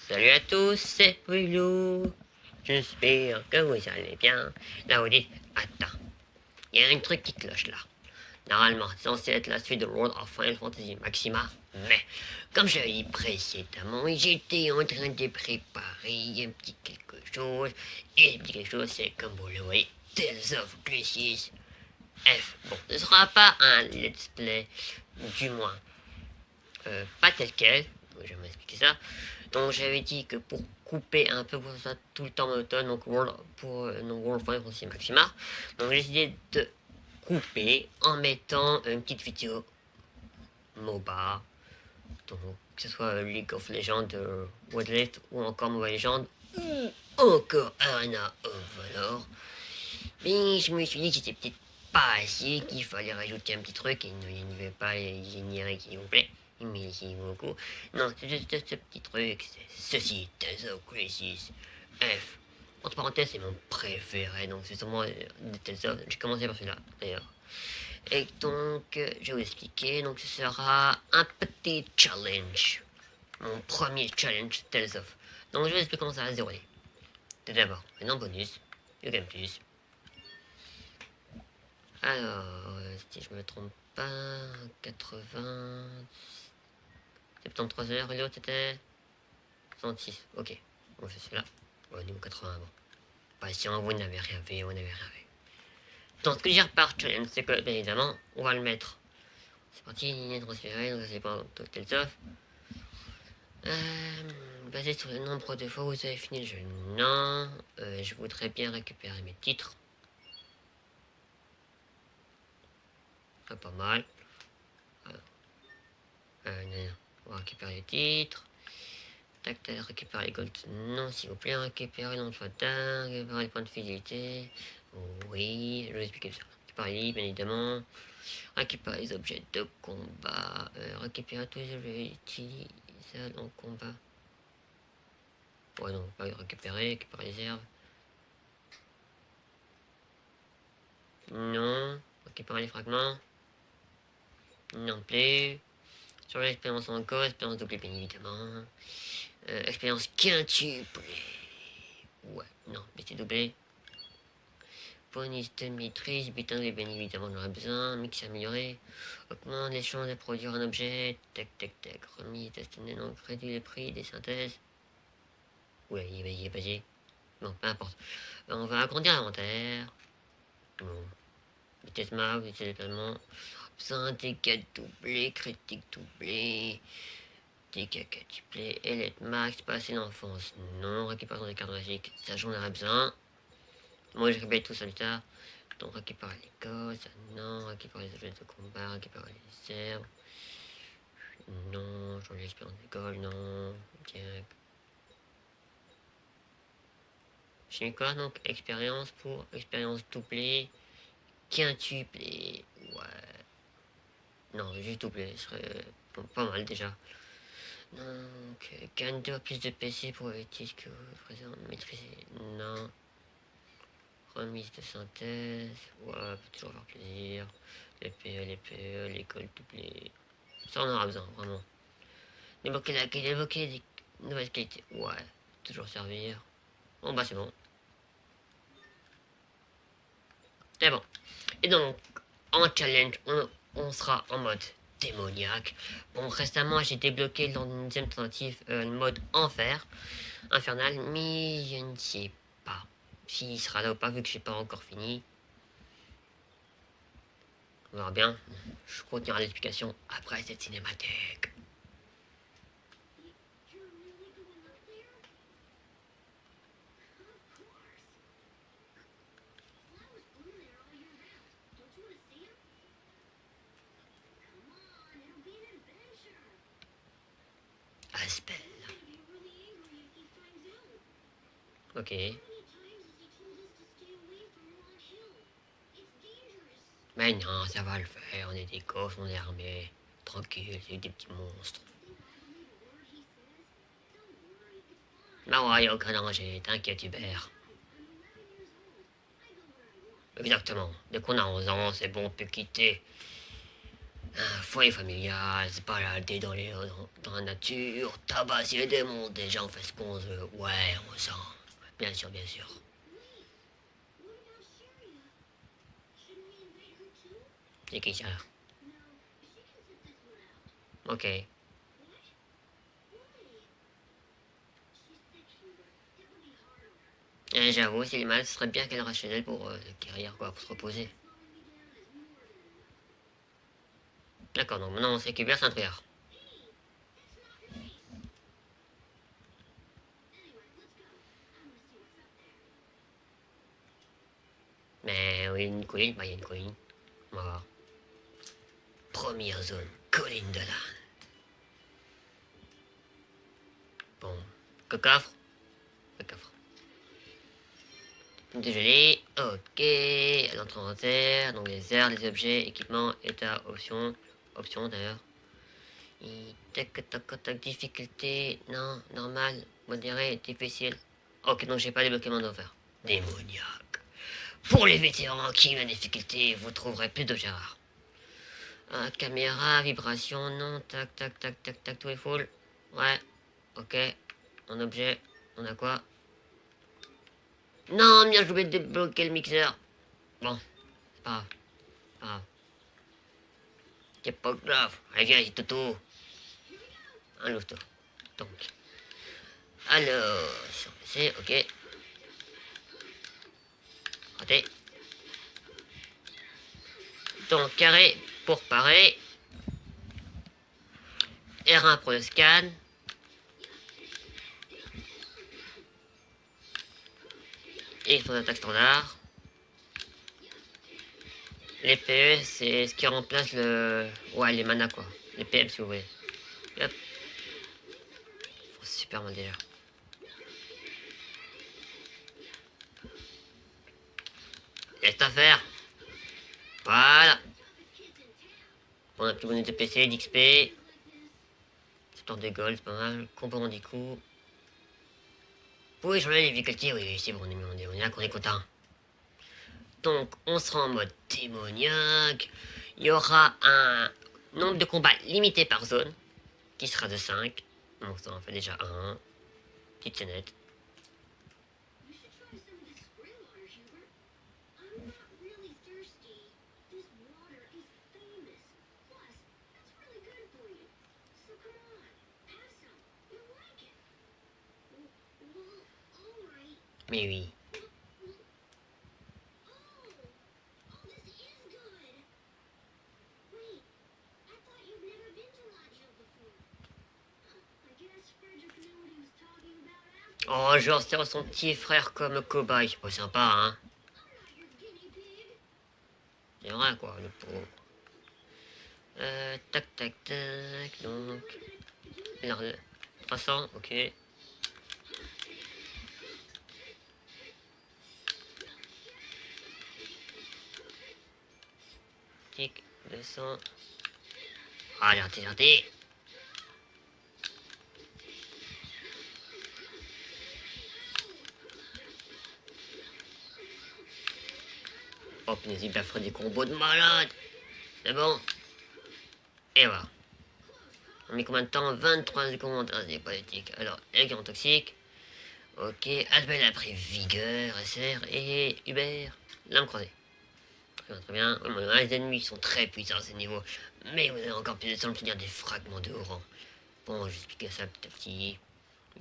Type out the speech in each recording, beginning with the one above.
Salut à tous, c'est Willow. J'espère que vous allez bien. Là, vous dites, attends, il y a un truc qui cloche là. Normalement, c'est censé être la suite de World of Final Fantasy Maxima, mais comme je l'ai dit précédemment, j'étais en train de préparer un petit quelque chose, et le petit quelque chose, c'est comme vous le voyez, Tales of Crisis F. Bon, ce ne sera pas un let's play, du moins, pas tel quel, je vais m'expliquer ça. Donc j'avais dit que pour couper un peu pour ça tout le temps monotone, donc World of Final Fantasy Maxima, donc j'ai décidé de couper en mettant une petite vidéo MOBA, donc que ce soit League of Legends, Wildlife ou encore Mobile Legends, ou encore Arena of Valor. Mais je me suis dit que c'était peut-être pas assez, qu'il fallait rajouter un petit truc, et il n'y avait pas les génériques s'il vous plaît. Merci beaucoup. Non, c'est juste ce petit truc, c'est ceci, Tales of Crisis F. Entre parenthèses, c'est mon préféré, donc c'est sûrement de Tales of. J'ai commencé par celui-là, d'ailleurs. Et donc, je vais vous expliquer, donc ce sera un petit challenge. Mon premier challenge Tales of. Donc je vais vous expliquer comment ça va se dérouler. Tout d'abord, un bonus, le Game Plus. Alors, si je me trompe pas, 80... 73 heures, et l'autre c'était 66. Ok, bon, c'est celui-là. Bon, niveau 80, bon. Patient, vous n'avez rien fait, vous n'avez rien fait. Donc, ce que je dire par challenge, c'est que, bien évidemment, on va le mettre. C'est parti, ligne transférée, donc c'est pas Total Soft. Basé sur le nombre de fois où vous avez fini le jeu. Non, je voudrais bien récupérer mes titres. Ah, pas mal. Non, on va récupérer les titres. Tac, tac, récupérer les golds. Non, s'il vous plaît, récupérer l'emploi d'un, récupérer les points de fidélité. Oui, je vais expliquer ça. Récupérer les, bien évidemment. Récupérer les objets de combat. Récupérer tous les objets utilisables en combat. Ouais, non, pas les récupérer les herbes. Non, récupérer les fragments. Non plus. Sur l'expérience encore, expérience doublée, bien évidemment. Expérience quintuplée. Ouais, non, mais c'est doublé. Bonus de maîtrise, butin de bien évidemment on aura besoin, mix amélioré, augmente les chances de produire un objet, tac tac tac, remise destinée donc réduit le prix des synthèses. Ouais, il est basé. Bon, peu importe. On va agrandir l'inventaire. Bon. Vitesse max, vitesse de déploiement. Besoin dégâts doublés, critique doublé. Dégâts quadruplés, élite max, passer l'enfance. Non, récupération des cartes magiques, ça j'en aurais besoin. Moi je répète tout ça plus tard. Donc récupérer les gosses, non, récupérer les objets de combat, récupérer les herbes. Non, changer l'expérience d'école, non. Tiens. J'ai mis quoi donc? Expérience pour expérience doublée. Quintuplée. Ouais. Non, juste doublé, ce serait bon, pas mal déjà. Donc, gagne 2 plus de PC pour éviter que vous présente maîtriser. Non. Remise de synthèse. Ouais, peut toujours faire plaisir. Les PE, l'école doublée. Ça, on aura besoin, vraiment. Débloquer des nouvelles qualités. Ouais, toujours servir. Bon, bah, c'est bon. C'est bon. Et donc, en challenge, on sera en mode démoniaque. Bon, récemment, j'ai débloqué dans une deuxième tentative le mode enfer, infernal, mais je ne sais pas s'il sera là ou pas, vu que j'ai pas encore fini. On verra bien. Je continuerai l'explication après cette cinématique. Aspel. Ok. Mais non, ça va le faire, on est des gosses, on est armés. Tranquille, c'est des petits monstres. Bah ouais, y'a aucun danger, t'inquiète Hubert. Exactement, dès qu'on a 11 ans, c'est bon, on peut quitter Un foyer familial, se balader dans la nature, tabasser des mondes, déjà on fait ce qu'on veut. Ouais, on sent. Bien sûr, bien sûr. C'est qui ça? Ok. J'avoue, si les mal, ce serait bien qu'elle reste chez elle pour carrière, quoi, pour se reposer. D'accord, donc maintenant on sait qu'Hubert c'est un trouillard. Mais oui, une colline, bah il y a une colline. On va voir. Première zone, colline de l'Inde. Bon, coffre. Le coffre. Déjeuner, ok. L'entrée en terre, donc les airs, les objets, équipements, état, options. Options d'ailleurs. Tac, tac, tac, difficulté, non, normal, modéré, difficile. Ok, donc j'ai pas débloqué mon offert. Démoniaque. Pour les vétérans qui aiment la difficulté, vous trouverez plus d'objets rares. Caméra, vibration, non, tac, tac, tac, tac, tac, tout est full. Ouais, ok. En objet, on a quoi? Non, bien, j'ai oublié de débloquer le mixeur. Bon, c'est pas grave, pas grave. C'est pas grave. Allez, viens, Toto. Un loup-toi. Donc, alors, sur PC, ok. Raté. Donc, carré pour parer. R1 pour le scan. Et pour l'attaque standard. Les PE, c'est ce qui remplace le... Ouais, les mana, quoi. Les PM, si vous voulez. Hop. Super mal déjà. Laisse à faire. Voilà. On a plus bonus de PC, d'XP. C'est des gold, c'est pas mal. Comparant du coup. Oui, j'en ai les difficultés, oui, c'est bon, on est démoniaque, on est content. Donc, on sera en mode démoniaque. Il y aura un nombre de combats limité par zone, qui sera de 5. Donc, ça en fait déjà un. Petite scénette. Mais oui. Oh, genre, c'est son petit frère comme cobaye. Oh, sympa, hein. C'est vrai, quoi, le pauvre. Tac, tac, tac, donc... Alors, 300, ok. Tic, 200. Ah, j'ai raté. Oh, punaise, il a fait des combos de malade. C'est bon. Et voilà. On met combien de temps? 23 secondes. Ah, c'est pas éthique. Alors, élément toxique. Ok. Albel a pris vigueur, SR et Hubert. Lame croisée. Très bien, très bien. Ouais, les ennemis sont très puissants à ce niveau. Mais vous avez encore plus de temps de tenir des fragments de haut rang. Bon, je vais expliquer ça petit à petit.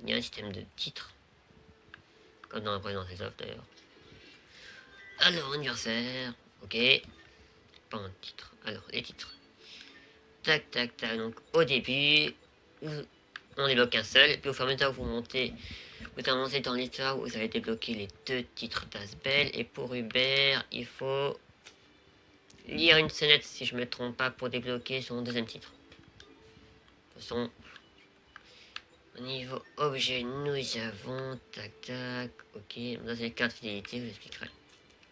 Il y a un système de titres. Comme dans la précédente offres d'ailleurs. Alors, anniversaire. Ok. Pas un titre. Alors, les titres. Tac, tac, tac. Donc, au début, on débloque un seul. Puis au fur et à mesure que vous montez, vous avancez dans l'histoire, vous allez débloquer les 2 titres d'Asbel. Et pour Hubert, il faut lire une sonnette, si je me trompe pas, pour débloquer son deuxième titre. De toute façon, au niveau objet, nous avons... Tac, tac. Ok, dans les cartes fidélité, je vous expliquerai.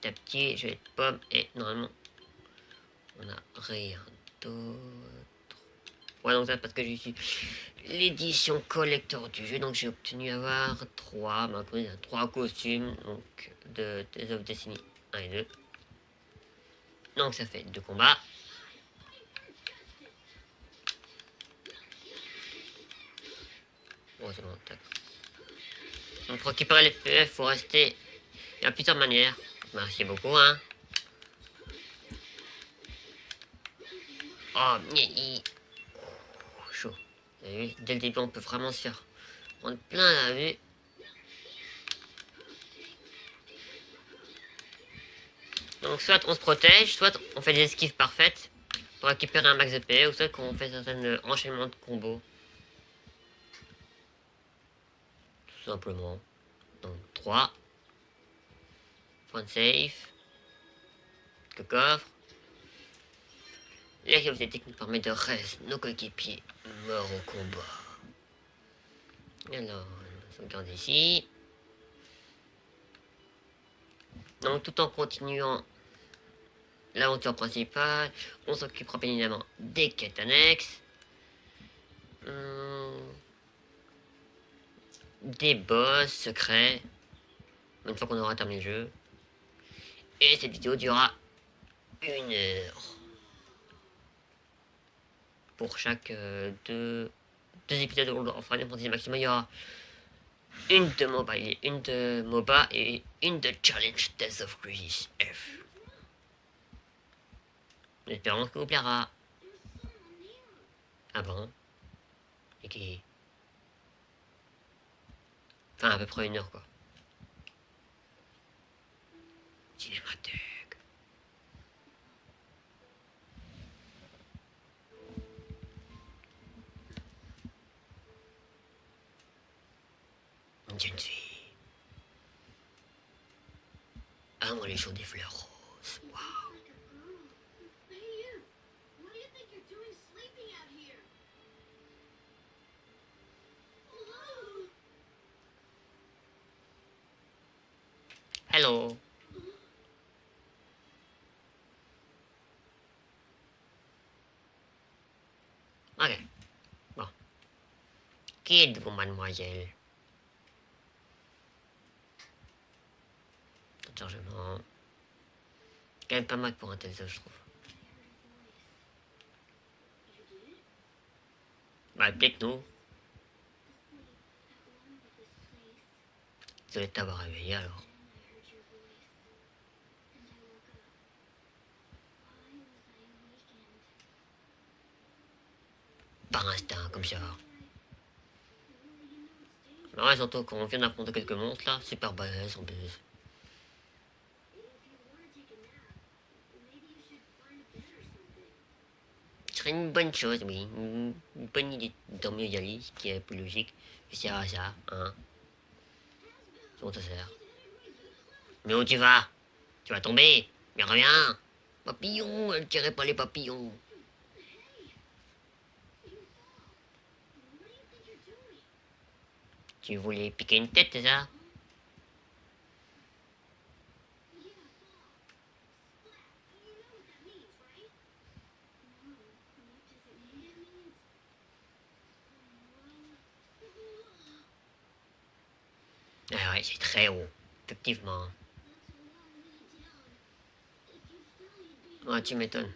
Petit à petit, je vais être pomme. Et normalement, on a rien d'autre. Ouais, donc ça parce que j'ai eu l'édition collector du jeu, donc j'ai obtenu avoir 3 costumes donc de Tales of Destiny 1 et 2. Donc ça fait 2 combats. Bon, c'est bon, tac. Donc pour récupérer les PF, faut rester. Il y a plusieurs manières. Merci beaucoup, hein. Oh, chaud. Vous avez vu, dès le début, on peut vraiment se faire prendre plein la vue. Donc soit on se protège, soit on fait des esquives parfaites pour récupérer un max de PE, ou soit qu'on fait certains enchaînements de combos. Tout simplement. Donc 3. Point de safe. Que coffre. La capacité technique permet de rester nos coéquipiers morts au combat. Alors, on va sauvegarder ici. Donc tout en continuant l'aventure principale, on s'occupera bien évidemment des quêtes annexes. Des boss secrets. Une fois qu'on aura terminé le jeu. Et cette vidéo durera 1 heure. Pour chaque deux épisodes de World of Fantasy Maximum, il y aura une de MOBA et une de Challenge Tales of Crisis F. Espérons que vous plaira. Ah bon? Et qui... Enfin, à peu près 1 heure, quoi. Cinémathèque. Une jeune fille. Ah, moi, les jours des fleurs roses. Waouh. Hello. Ok. Bon. Qui êtes-vous, mademoiselle? Chargement. Quand même pas mal pour un tel jeu, je trouve. Bah, peut-être nous. Désolé de t'avoir réveillé alors. Par instinct, comme ça. Ouais, surtout quand on vient d'affronter quelques monstres là, super balèze en plus. Ce serait une bonne chose, oui. Une bonne idée de dormir Yali, ce qui est plus logique. Et c'est à ça, hein. C'est bon, ça sert. Mais où tu vas? Tu vas tomber. Mais reviens. Papillon, elle tirait pas les papillons. Tu voulais piquer une tête, c'est ça? Ah ouais, c'est très haut. Effectivement. Ouais, tu m'étonnes.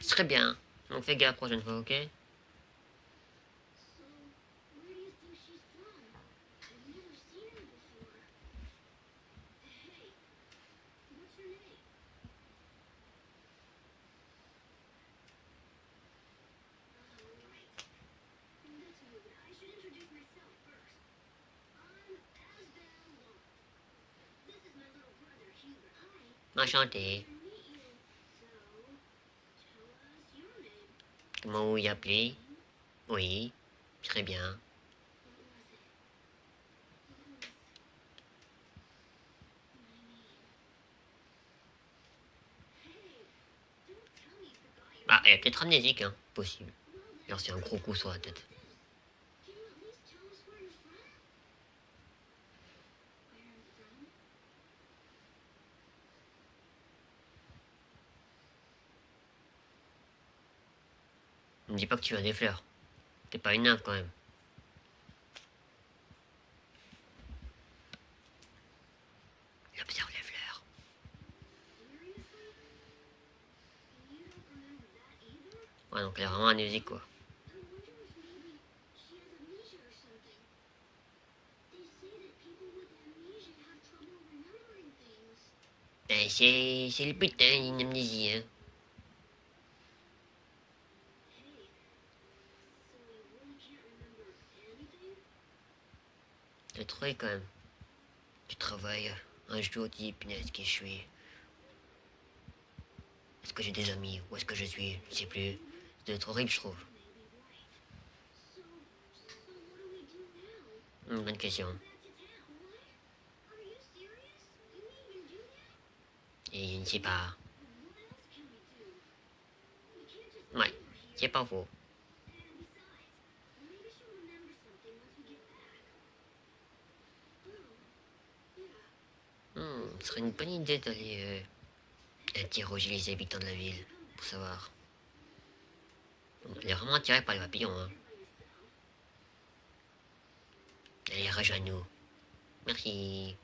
Très bien. Donc fais gaffe la prochaine fois, ok? Enchanté. Comment vous y appelez? Oui, très bien. Ah, elle est peut-être amnésique, hein, possible. Alors c'est un gros coup sur la tête. Ne me dis pas que tu as des fleurs. T'es pas une nymphe quand même. Il observe les fleurs. Ouais, donc elle est vraiment amnésique, quoi. Ben, c'est le putain d'une amnésie, hein. T'as trouvé quand même. Tu travailles un jour, tu dis, punaise, qui je suis. Est-ce que j'ai des amis? Où est-ce que je suis? Je sais plus. C'est trop horrible, je trouve. Bonne question. Et je ne sais pas. Ouais, c'est pas faux. Ce serait une bonne idée d'aller interroger les habitants de la ville pour savoir. Il est vraiment attiré par les papillons, hein. Allez, rejoins-nous. Merci.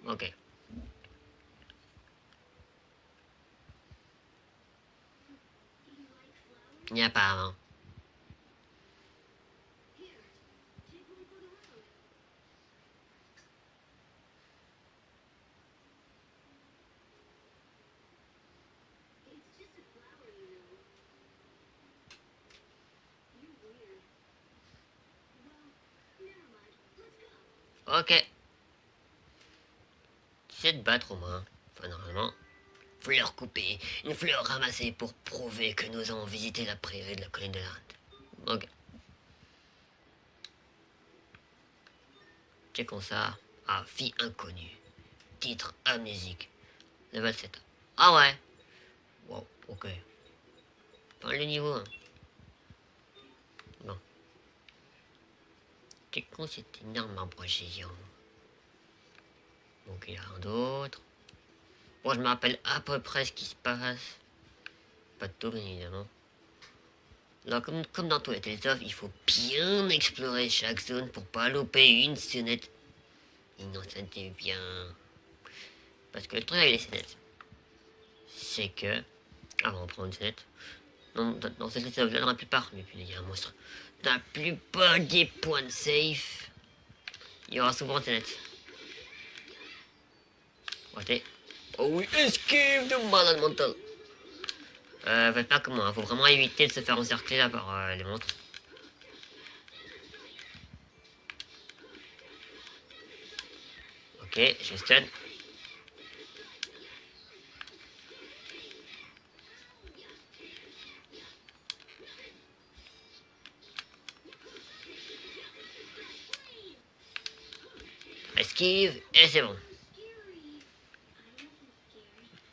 Ok. Il n'y a pas avant. Ok. Tu sais te battre au moins. Enfin, normalement. Fleur coupée. Une fleur ramassée pour prouver que nous avons visité la prairie de la colline de l'Inde. Ok. Checkons ça. Ah, fille inconnue. Titre amnésique. Level 7. Ah ouais. Wow, ok. Pas le niveau, hein. Bon. Checkons cet énorme arbre géant. Donc il y a un d'autre. Bon, je me rappelle à peu près ce qui se passe. Pas de tout, bien évidemment. Alors, comme dans tous les télésophs, il faut bien explorer chaque zone pour pas louper une sonnette. Innocente et bien. Parce que le truc avec les sonnettes, c'est que. Ah, on va prendre une sonnette. Dans cette télésophs là, dans la plupart. Mais puis il y a un monstre. Dans la plupart des points de safe, il y aura souvent une sonnette. Raté. Oh oui, esquive de malade mental. Faites pas comme moi, faut vraiment éviter de se faire encercler là par les monstres. Ok, je stun. Esquive, et c'est bon.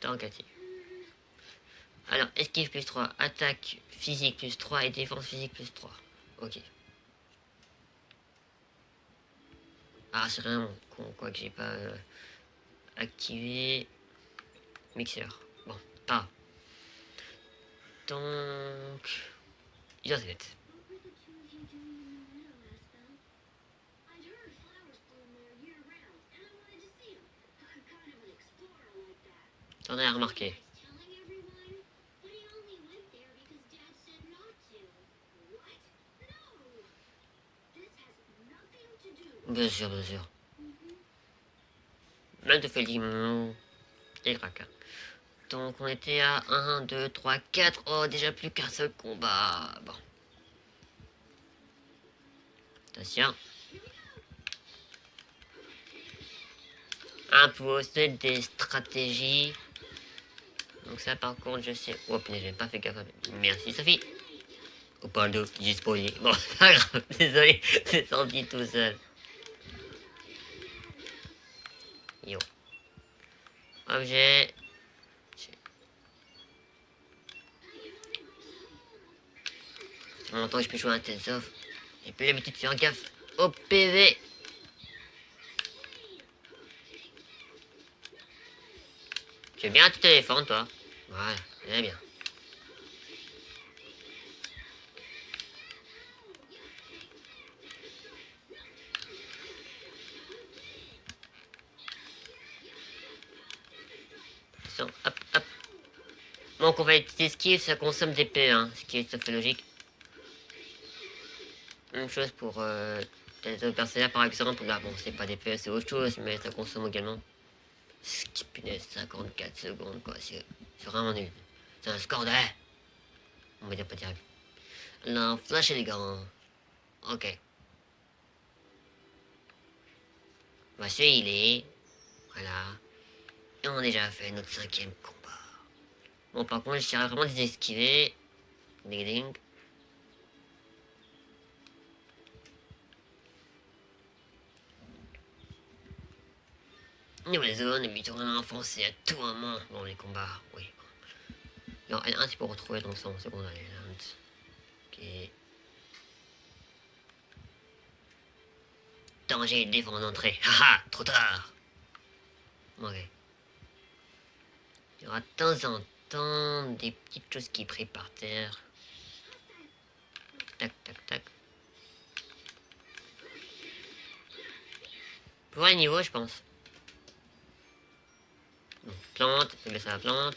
Tant qu'à tirer. Alors, esquive plus 3, attaque physique plus 3 et défense physique plus 3. Ok. Ah, c'est vraiment con, quoi que j'ai pas activé. Mixeur. Bon, pas. Donc. Il a net. T'en as remarqué. Bien sûr, bien sûr. Même te fait dire. Et craque. Donc on était à 1, 2, 3, 4. Oh, déjà plus qu'un seul combat. Bon. Attention. Imposer des stratégies. Donc ça par contre je sais. Oh putain, j'ai pas fait gaffe. Merci Sophie. Oh pardon, j'ai spoilé. Bon, c'est pas grave, désolé, c'est sorti tout seul. Yo. Objet. C'est longtemps que je peux jouer à un tel sauf. J'ai plus l'habitude de faire gaffe au PV. Tu veux bien te défendre toi? Ouais, très bien. Attention, hop, hop. Donc on va utiliser esquive, ça consomme des PE, hein, ce qui est tout à fait logique. Même chose pour les autres personnages par exemple. Là bon c'est pas des PE, c'est autre chose, mais ça consomme également. Punaise, 54 secondes quoi, c'est vraiment nul. C'est un score de... On va dire pas terrible. Non, flash élégant. Ok. Bah celui il est... Voilà. Et on a déjà fait notre 5e combat. Bon par contre j'essaierai vraiment de les esquiver. Ding ding. Nouvelle zone, but on a enfoncé à tout moment dans les combats. Oui. Non, L1 c'est pour retrouver ton sang secondaire. Ok. Danger, défense d'entrée. Haha, trop tard. Ok. Il y aura de temps en temps des petites choses qui prient par terre. Tac, tac, tac. Pour un niveau, je pense. Donc, plante, je laisse la plante.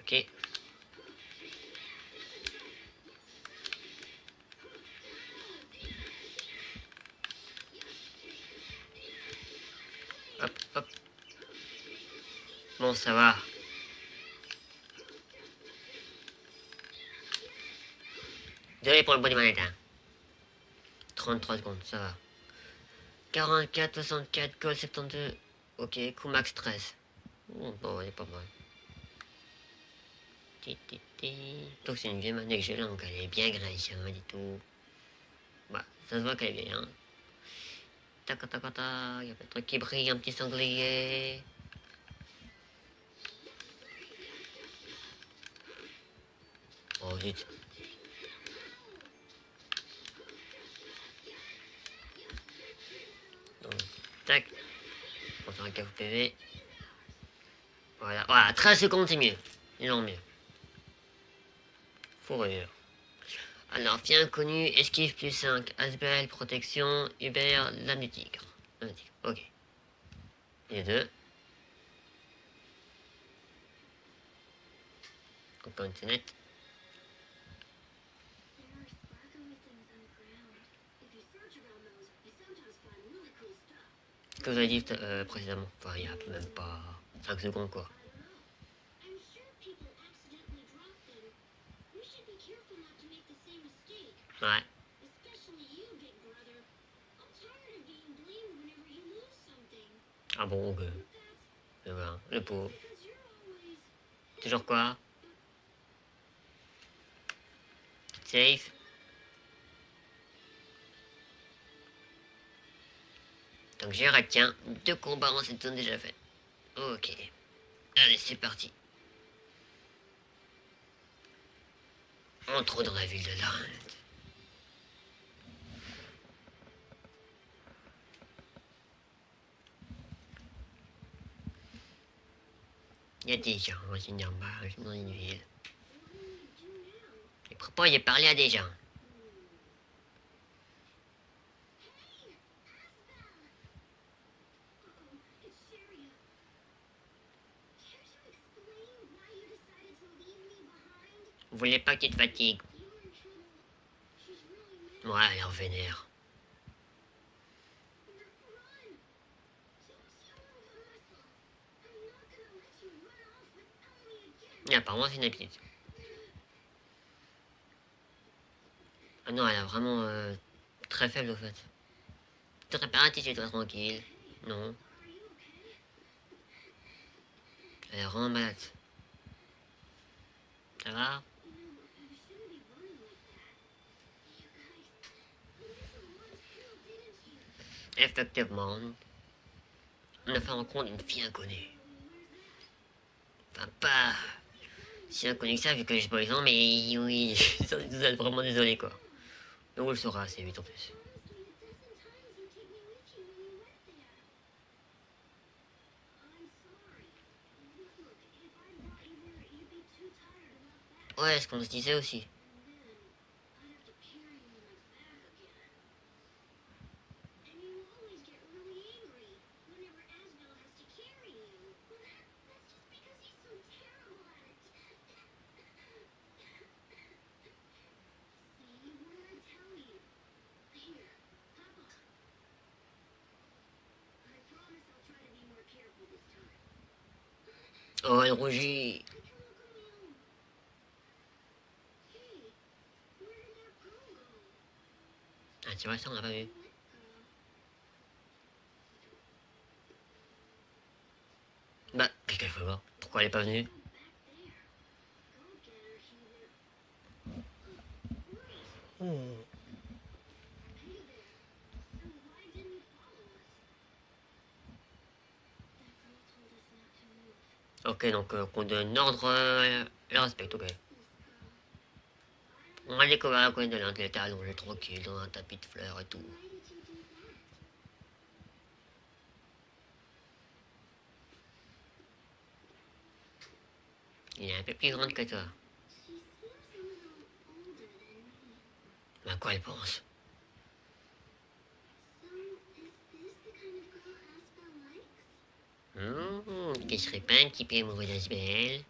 Ok. Hop, hop. Bon, ça va. Désolé pour le bout des manettes, hein. 33 secondes, ça va. 44, 64, code 72. Ok, coup max 13. Bon, elle est pas mal. Donc c'est une vieille manette que j'ai là, donc elle est bien graisse, hein, du tout. Bah, ça se voit qu'elle est vieille, hein. Tac, tac, tac, tac, il y a pas de truc qui brille, un petit sanglier. Oh, zut. Donc, tac. On va faire un KO PV. Voilà, voilà, 13 secondes, c'est mieux. Non, mieux. Fourrure. Alors, fille inconnu, esquive plus 5, Asbel, protection, Hubert, lame du tigre. Lame du tigre, ok. Les deux. Encore une sonnette. Ce que vous avez dit précédemment. Enfin, il y a même pas 5 secondes, quoi. Ouais. Ah bon, ok. Voilà, le pot. Toujours quoi? Safe. Donc je retiens 2 combats en cette zone déjà fait. Ok. Allez, c'est parti. Entrons dans la ville de Larente. Il y a des gens dans une embâche, dans une ville. Et pourquoi j'ai parlé à des gens? Vous voulez pas qu'il te fatigue? Ouais, elle en vénère. Et apparemment, c'est une habitude. Ah non, elle est vraiment très faible au fait. Tu devrais pas rester chez toi tranquille. Non. Elle est vraiment malade. Ça va? Effectivement. On a fait rencontre d'une fille inconnue. Enfin, pas si inconnue que ça, vu que j'ai pas les gens, mais oui, ils sont vraiment désolés, quoi. Mais on le saura assez vite en plus. Ouais, ce qu'on se disait aussi. Oh, elle rougit. Ah, tu vois, ça, on l'a pas vu. Bah, qu'est-ce qu'elle fait là? Pourquoi elle est pas venue? Ok, donc qu'on donne ordre, elle respecte, ok. On a découvert la coin de l'Inde, elle était allongée tranquille dans un tapis de fleurs et tout. Il est un peu plus grande que toi. Mais à quoi elle pense? Qui serait pas un petit peu amoureux d'Asbel?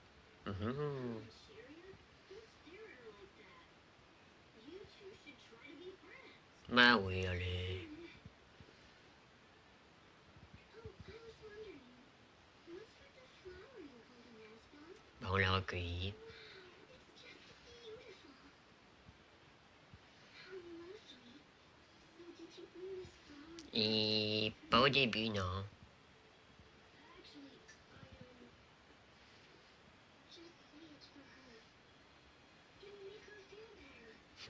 Bah oui, allez. Bah on l'a recueilli. Et pas au début, non.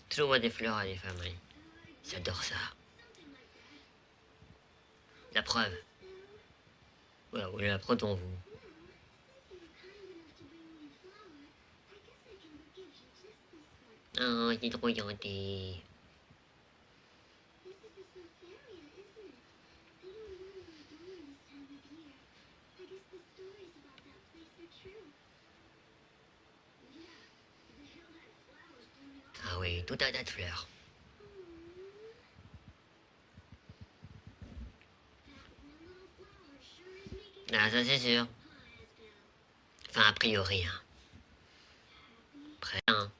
Toujours des fleurs à des femmes, hein. J'adore ça. La preuve. Voilà, vous la preuve devant vous. Oh, il est trop gentil. Ah oui, tout un tas de fleurs. Ah, ça c'est sûr. Enfin, a priori, hein. Après, hein.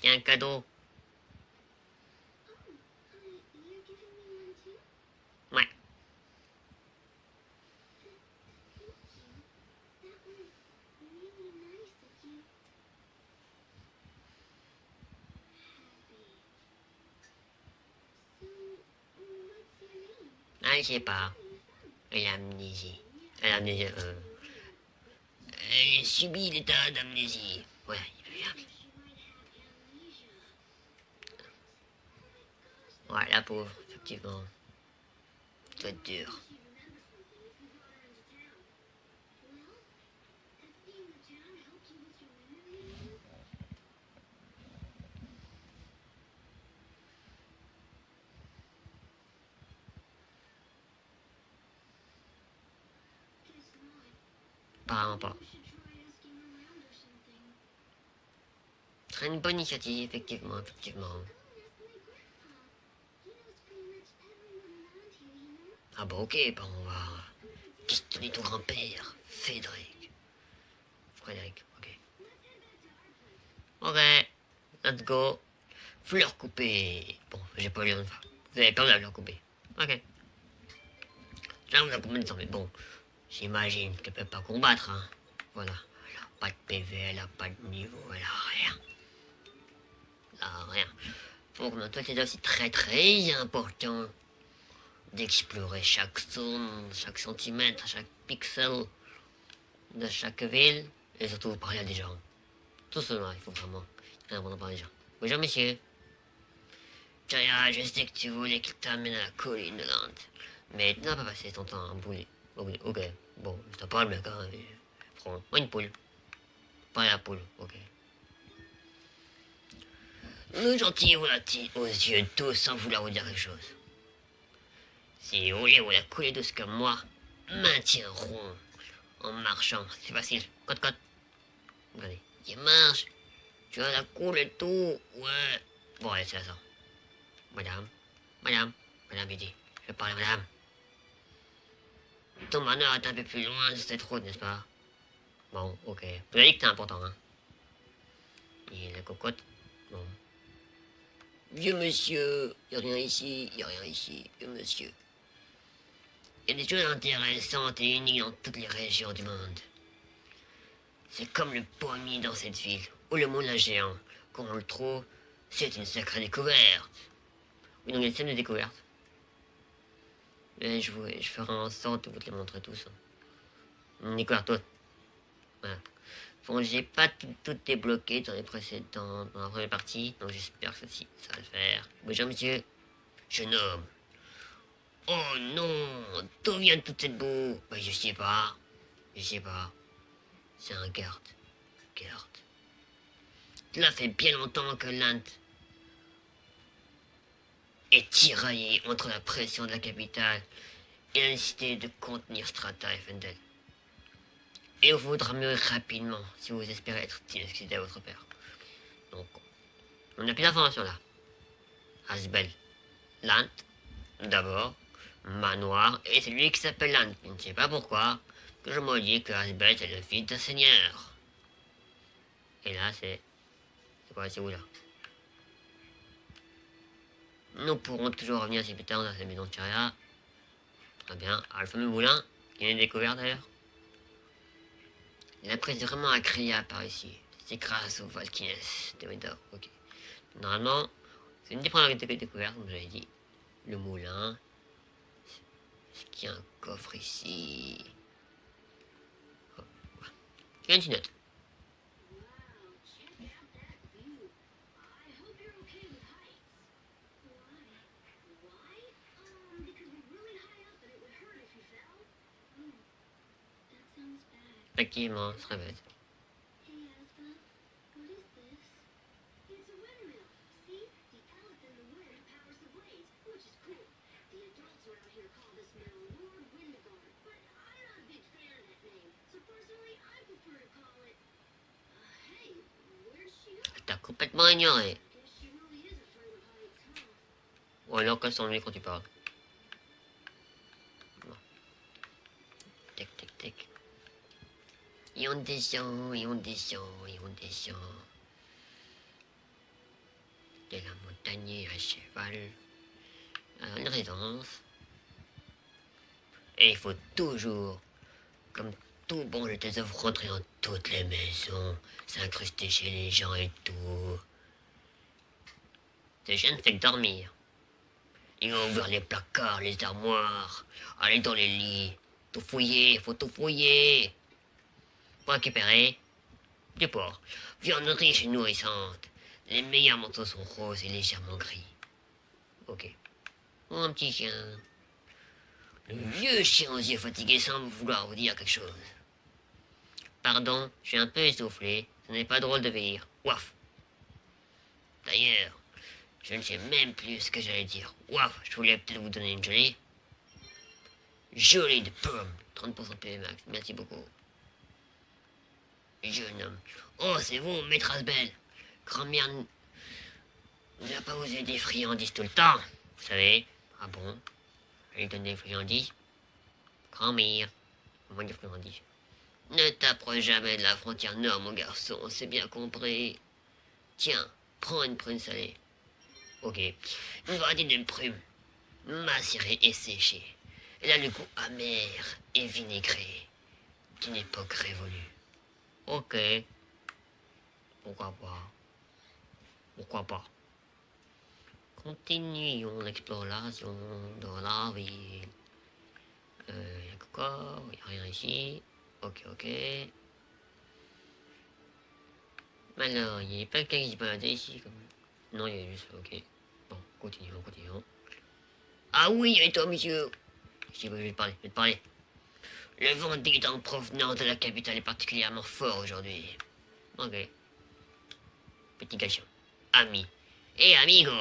Il y a un cadeau. Ouais. Ah, je sais pas. Elle a amnésie. Elle a amnésie, elle subit l'état d'amnésie. Ouais, ouais, la pauvre, effectivement. Ça doit être dur. Apparemment pas. Ce serait une bonne initiative, effectivement, effectivement. Ah bah ok, bah on va questionner ton grand-père, Frédéric, ok. Ok, let's go. Fleur coupée. Bon, j'ai pas eu le faire. Vous avez peur de la fleur coupée. Ok. Là, on a combien de temps? Mais bon, j'imagine qu'elle peut pas combattre, hein. Voilà. Elle a pas de PV, elle a pas de niveau, elle a rien. Elle a rien. Pour toi, c'est aussi très très important d'explorer chaque zone, chaque centimètre, chaque pixel de chaque ville, et surtout parler à des gens. Tout cela, il faut vraiment parler des gens. Bonjour monsieur. Tiens, je sais que tu voulais qu'il t'amène à la colline de l'Inde. Mais tu n'as pas passé ton temps à bouler. Ok, bon, je te parle, mais quand même. Prends une poule. Pas la poule, ok. Nous gentils aux yeux tous sans vouloir vous dire quelque chose. Si vous voulez vous la couler douce comme moi, maintiens rond en marchant, c'est facile. Cote. Regardez, il marche. Tu vas la couler et tout. Ouais. Bon, allez, c'est ça. Madame, madame, il dit. Je vais parler à madame. Ton manoir est un peu plus loin de cette route, n'est-ce pas? Bon, ok. Vous avez dit que t'es important, hein? Et la cocotte? Bon. Vieux monsieur, y a rien ici, vieux monsieur. Il y a des choses intéressantes et uniques dans toutes les régions du monde. C'est comme le pommier dans cette ville, ou le moulin géant. Quand on le trouve, c'est une sacrée découverte. Oui, donc il y a une scène de découverte. Mais je ferai en sorte de vous les montrer tous. Une découverte toute. Voilà. Bon, j'ai pas tout débloqué dans dans la première partie, donc j'espère que ça va le faire. Bonjour monsieur, jeune homme. Oh non, d'où vient toute cette boue? Bah, je sais pas. Je sais pas. C'est un garde. Garde. Cela fait bien longtemps que l'Inde est tiraillée entre la pression de la capitale et la nécessité de contenir Strata et Fendel. Et vous voudra mourir rapidement si vous espérez être succédé à votre père. Donc, on a plus d'informations là. Asbel, l'Inde, d'abord, Manoir, et c'est lui qui s'appelle l'Inde. Je ne sais pas pourquoi, que je me dis que Asbel c'est le fils d'un seigneur. Et là, c'est quoi, c'est où là? Nous pourrons toujours revenir si plus tard dans la maison de Charia. Très bien. Ah, le fameux moulin, qui est découvert d'ailleurs. La prise est vraiment agréable par ici. C'est grâce au Valkines de Médor. Ok. Normalement, c'est une des premières découvertes, comme je l'avais dit. Le moulin. Est-ce qu'il y a un coffre ici? Oh. Il y a une petite note. Effectivement, ce serait bête. T'as complètement ignoré. Ou alors qu'elle s'ennuie quand tu parles. Bon. Tac, tac, tac. Et on descend, et on descend, et on descend. De la montagne à cheval. À une résidence. Et il faut toujours, comme tout bon je te rentrer dans toutes les maisons, s'incruster chez les gens et tout. Ces chiens ne fait que dormir. Ils ont ouvert les placards, les armoires, aller dans les lits. Tout fouiller, faut tout fouiller. Pour récupérer du porc. Viande riche et nourrissante. Les meilleurs manteaux sont roses et légèrement gris. Ok. Un petit chien. Le vieux chien aux yeux fatigués semble vouloir vous dire quelque chose. Pardon, je suis un peu essoufflé. Ce n'est pas drôle de vieillir. Ouaf. D'ailleurs, je ne sais même plus ce que j'allais dire. Ouaf, je voulais peut-être vous donner une jolie. Jolie de pomme. 30% PV max. Merci beaucoup. Jeune homme. Oh, c'est vous, maîtresse belle. Grand-mère ne va pas vous aider des friandises tout le temps. Vous savez. Ah bon? Elle donne des friandises. Grand-mère. Moins de friandises. Ne t'approche jamais de la frontière nord, mon garçon. C'est bien compris. Tiens, prends une prune salée. Ok. Une variété de prune. Macérée et séchée. Elle a le goût amer et vinaigré d'une époque révolue. Ok. Pourquoi pas? Pourquoi pas? Continuons l'exploration dans la ville. Y'a quoi? Y'a rien ici. Ok, ok. Alors, il n'y a pas quelqu'un qui se baladait ici comme... Non, il y a juste... Ok. Bon, continuons, continuons. Ah oui, et toi, monsieur? Je vais te parler, je vais te parler. Le vent déguetant provenant de la capitale est particulièrement fort aujourd'hui. Ok. Petit gâchon. Ami. Et amigo,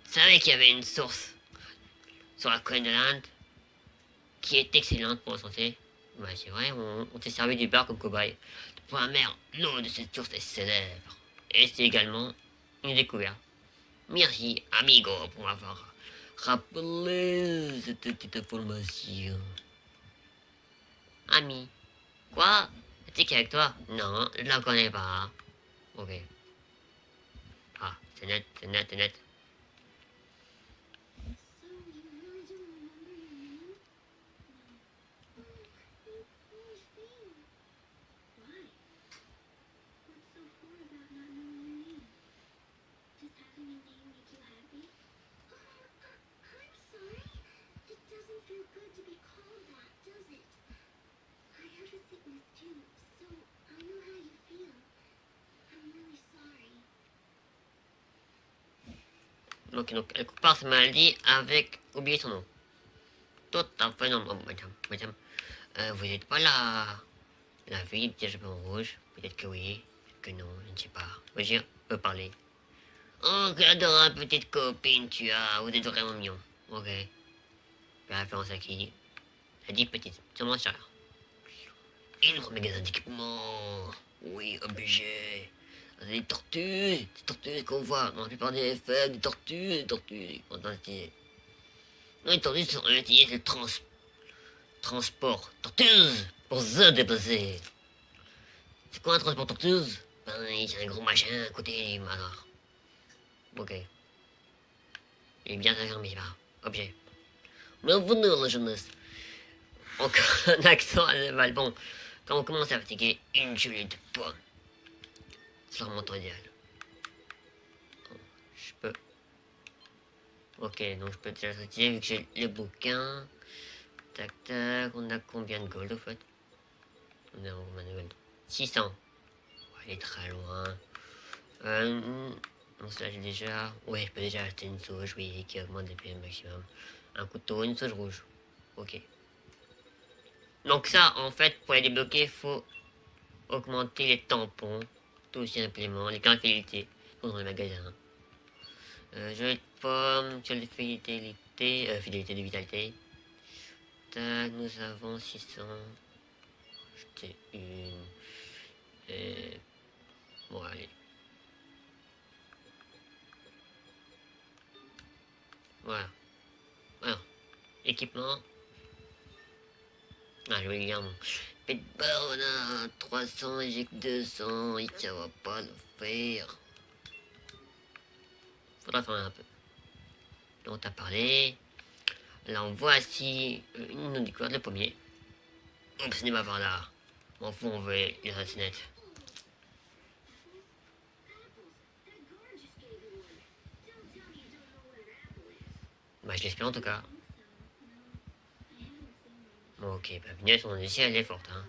savez qu'il y avait une source sur la colline de l'Inde qui est excellente pour la santé? Ouais, c'est vrai, on s'est servi du bar comme cobaye. Pour la mer, l'eau de cette source est célèbre. Et c'est également une découverte. Merci, amigo, pour m'avoir rappelé cette petite information. Ami. Quoi? C'est qui avec toi? Non, je la connais pas. Ok. Ah, c'est net, c'est net, c'est net. Ok, donc elle compare sa maladie avec oublier son nom. Tout à fait non, madame. Vous n'êtes pas la fille du petit chaperon rouge. Peut-être que oui, peut-être que non, je ne sais pas. Vas-y, on peut parler. Oh, quelle adorable petite copine tu as. Vous êtes vraiment mignon. Ok. Fais référence à qui? Elle dit petite, sûrement ça. Énorme magasin d'équipement. Oui, obligé. Des tortues qu'on voit dans la plupart des FM, des tortues. Fantastique. Non, les tortues sont utilisées le transport. Tortues pour se déplacer. C'est quoi un transport tortues? Ben, c'est un gros machin à côté du manoir. Ok. Il est bien d'accord, mais pas. Objet. Bienvenue la jeunesse. Encore un accent à cheval. Bon, quand on commence à fatiguer, une gelée de pomme. C'est leur montant idéal. Je peux. Ok, donc je peux déjà sortir vu que j'ai le bouquin. Tac tac, on a combien de gold au fait? On a combien de gold? 600. On va aller très loin. Donc ça j'ai déjà. Ouais, je peux déjà acheter une sauge, oui, qui augmente les PM maximum. Un couteau, une sauge rouge. Ok. Donc ça, en fait, pour les débloquer, il faut augmenter les tampons, tout simplement, les caractéristiques dans les magasins. Jeu de pommes, sur les fidélité de vitalité. Tac, nous avons 600. Acheter une. Et... Bon, allez. Voilà. Alors, équipement. Ah, je vais lire mon. Petbar, on a 300 et j'ai que 200. Et ça va pas le faire. Faudra faire un peu. Donc, t'as parlé. Alors, voici une découverte, le pommier. Oups, ce n'est pas par là. M'en fous, on veut les racinettes. Bah, je l'espère en tout cas. Bon, ok, bah, Vigneuse, son initiale, elle est forte, hein.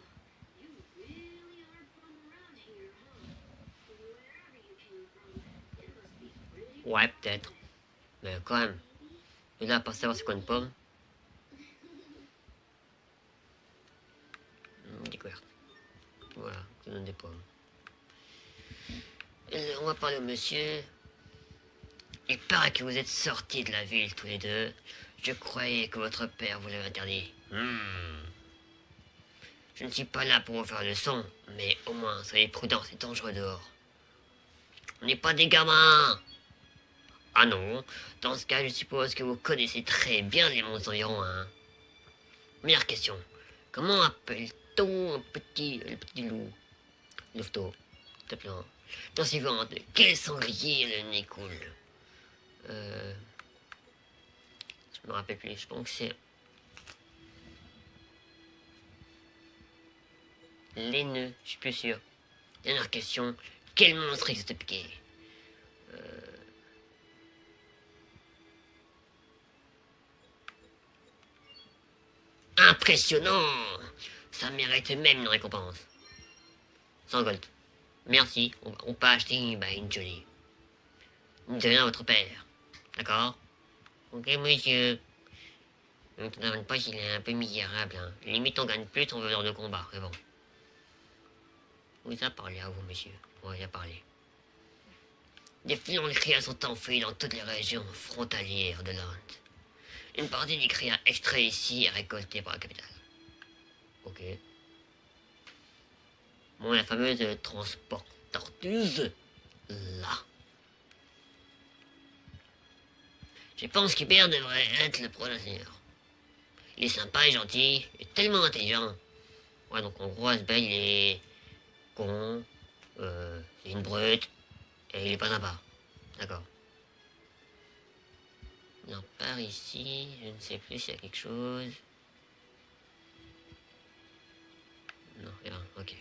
Ouais, peut-être. Mais quand même. Et là, pas savoir c'est quoi une pomme. Découverte. Voilà, ça donne des pommes. Et on va parler au monsieur. Il paraît que vous êtes sortis de la ville tous les deux. Je croyais que votre père vous l'avait interdit. Je ne suis pas là pour vous faire le son, mais au moins soyez prudents, c'est dangereux dehors. On n'est pas des gamins. Ah non, dans ce cas, je suppose que vous connaissez très bien les mondes environs, hein. Première question. Comment appelle-t-on le petit loup? Louveteau, s'il te plaît. Dans suivante, quel sanglier le nez coule? Je me rappelle plus, je pense que c'est laineux, je suis plus sûr. Dernière question, quel monstre existe piqué? Impressionnant! Ça mérite même une récompense. 100 gold. Merci, on peut acheter une jolie. De rien à votre père. D'accord? Ok, monsieur. Donc, ton poche, il est un peu misérable. Hein. Limite, on gagne plus en veneur de combat. Mais bon. Vous a parlé à vous, monsieur. On vous a parlé. Des filons de cria sont enfouis dans toutes les régions frontalières de l'Inde. Une partie des cria extraits ici est récoltée par la capitale. Ok. Bon, la fameuse transporteuse. Là. Je pense qu'Hubert devrait être le prochain seigneur. Il est sympa et gentil, et tellement intelligent. Ouais, donc en gros, Asbel, il est con, c'est une brute, et il est pas sympa. D'accord. Non, par ici, je ne sais plus s'il y a quelque chose. Non, rien, ok.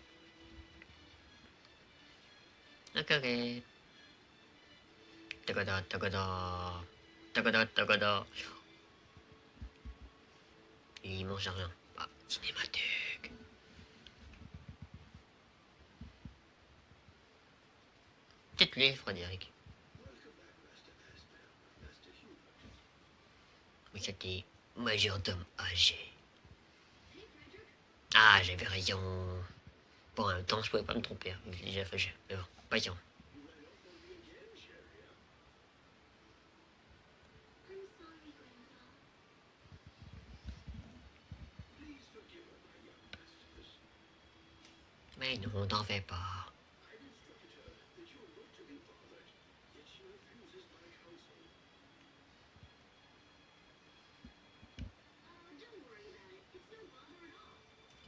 Ok, ok. Tagada, tagada. Tagada, tagada. Il mange rien. Ah, cinémathèque. Peut-être lui, Frédéric. j'étais majordome âgé. Ah, j'avais raison. Bon, en même temps, je pouvais pas me tromper, hein, j'ai déjà fait. Mais bon, patient. Mais non, t'en fais pas.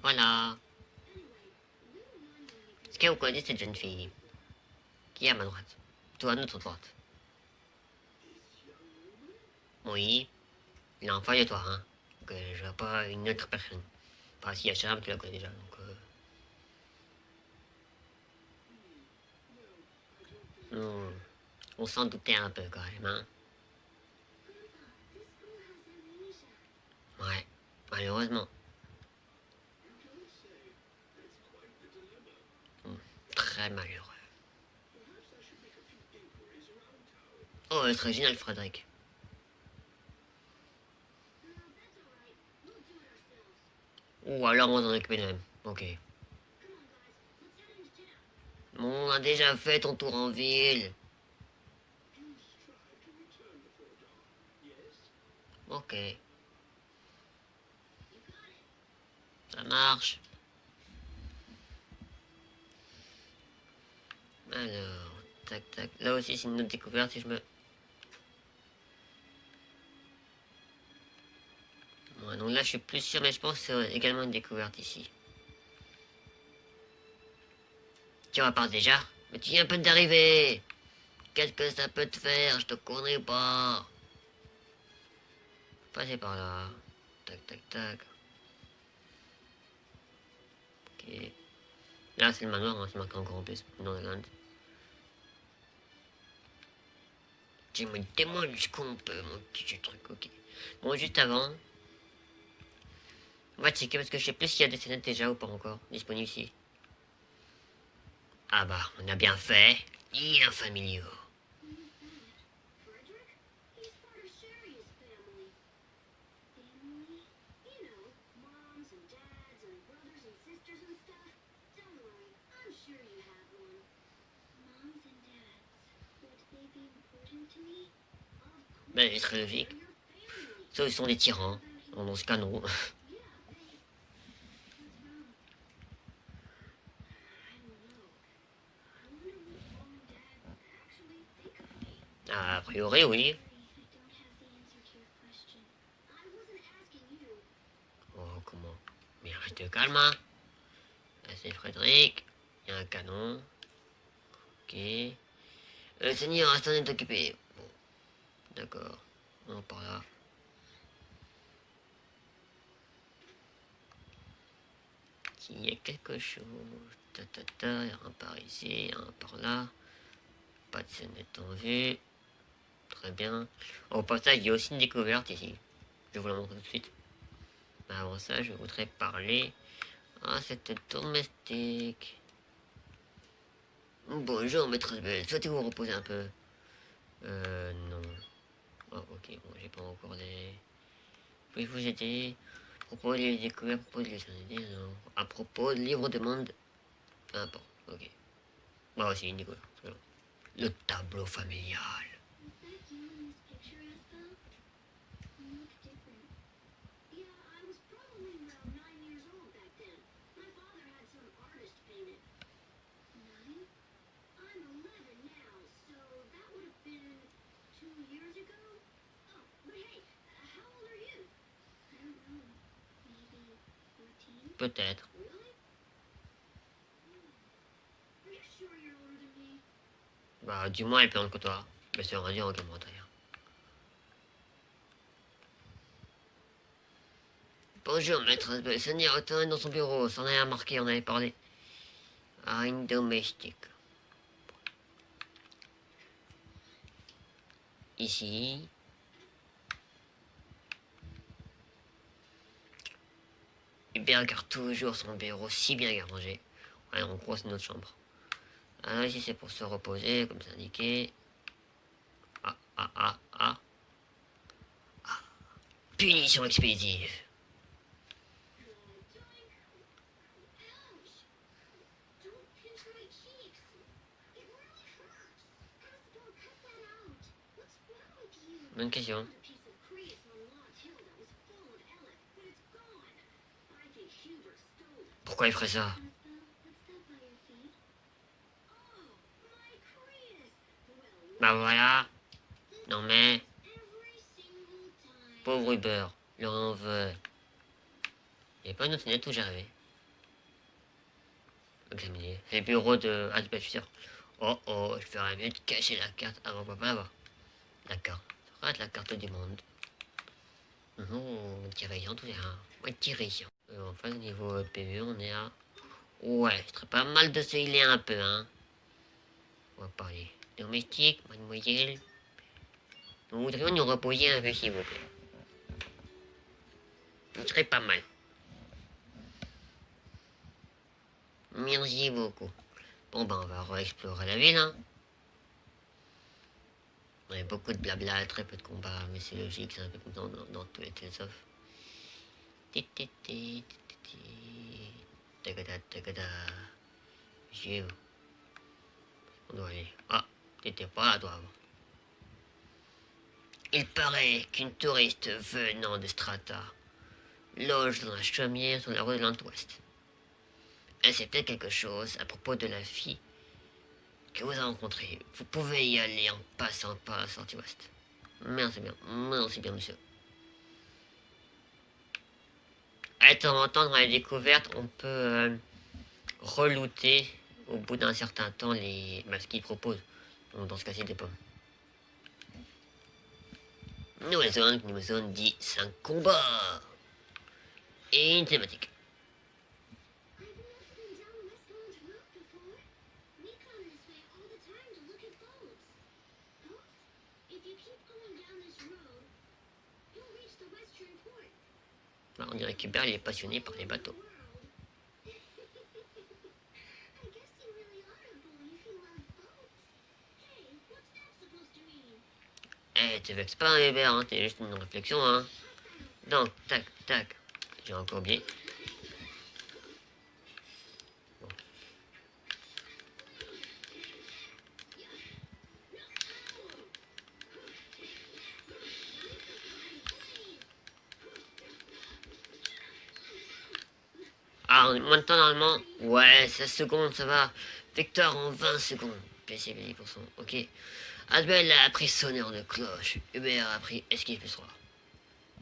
Voilà. Est-ce que vous connaissez cette jeune fille qui est à ma droite? Toi, à notre droite. Oui, il est en face de toi, hein. Donc, je vois pas une autre personne. Enfin, si, il y a Sharam, tu la connais déjà, donc... On s'en doutait un peu, quand même, hein. Ouais, malheureusement. Hmm, très malheureux. Oh, c'est très génial, Frédéric. Ou alors on s'en occuper nous-mêmes. Ok. Bon, on a déjà fait ton tour en ville. Ok, ça marche. Alors, tac tac. Là aussi, c'est une autre découverte si je me... Ouais, donc là, je suis plus sûr, mais je pense que c'est également une découverte ici. Tu repars déjà? Mais tu viens pas d'arriver. Qu'est-ce que ça peut te faire? Je te connais pas. Passez par là. Tac tac tac. Ok. Là, c'est le manoir, hein, c'est marqué encore en plus. Dans l'Inde. Tu me demandes ce qu'on peut, mon petit truc, ok. Bon, juste avant, on va checker parce que je sais plus s'il y a des scénettes déjà ou pas encore disponibles ici. Ah bah, on a bien fait. Liens familiaux. Ben, c'est très logique. Sauf ils sont des tyrans. Dans ce cas, non. A priori, oui. Oh, comment? Mais reste calme, hein. Là, c'est Frédéric. Il y a un canon. Ok. Seigneur, Aston est occupé. Bon, d'accord. On part là. Il y a quelque chose. Ta ta ta, il y a un par ici, un par là. Pas de scénette en vue. Très bien. Au passage, il y a aussi une découverte ici. Je vous la montre tout de suite. Mais avant ça, je voudrais parler à cette domestique. Bonjour, maîtresse belle. Souhaitez-vous reposer un peu? Non. Oh, ok, bon, j'ai pas encore des... Puis vous aider. Propos les découvertes, propos de les aider, non. À propos de livre de monde. Peu importe, ok. Bah, c'est une découverte. Le tableau familial. Peut-être. Bah, du moins, elle est plus grande que toi. Mais c'est rendu en commentaire. Bonjour, maître Seigneur retourne dans son bureau. S'en a marqué, on avait parlé. À une domestique. Ici. Hubert garde toujours son bureau si bien rangé. Ouais, en gros, c'est notre chambre. Alors ici, c'est pour se reposer, comme c'est indiqué. Ah, ah, ah, ah. Punition expéditive. Bonne question. Pourquoi il ferait ça? Bah voilà. Non mais... Pauvre Uber. Le en veut. Il n'y a pas une autre fenêtre où j'arrivais. Examiner. Les bureaux de... Ah, je suis sûr. Oh oh, je ferais mieux de cacher la carte avant papa là-bas. La carte. Rate la carte du monde. Non, dirigeant tout ça. Ouais, dirigeant. En face, au niveau PV, on est à... Ouais, ce serait pas mal de se healer un peu, hein. On va parler. Domestique, mademoiselle. Nous voudrions nous reposer un peu, s'il vous plaît. Ce serait pas mal. Merci beaucoup. Bon, ben, on va re-explorer la ville, hein. Il y a beaucoup de blabla, très peu de combats, mais c'est logique, c'est un peu comme dans tous les Tales of. Tagada, tagada. J'ai où? On doit aller. Ah, t'étais pas là, toi, avant. Il paraît qu'une touriste venant de Strata loge dans la chaumière sur la rue de l'Ouest. Elle sait peut-être quelque chose à propos de la fille que vous avez rencontrée. Vous pouvez y aller en passant par la sortie ouest. Merci bien, monsieur. De temps en temps, dans la découverte, on peut relooter au bout d'un certain temps ce qu'ils proposent. Donc, dans ce cas-ci, des pommes. Nouvelle zone dit 5 combats. Et une thématique. Bah, on dirait qu'Hubert il est passionné par les bateaux. Eh, tu vexes pas, Hubert, hein, t'es juste une réflexion, hein. Donc, tac, tac. J'ai encore oublié. Bon. Ah, moins de temps normalement. Ouais, 16 secondes, ça va. Victor en 20 secondes. PC 10%. Ok. Adbel a appris sonneur de cloche. Hubert a appris esquive plus 3.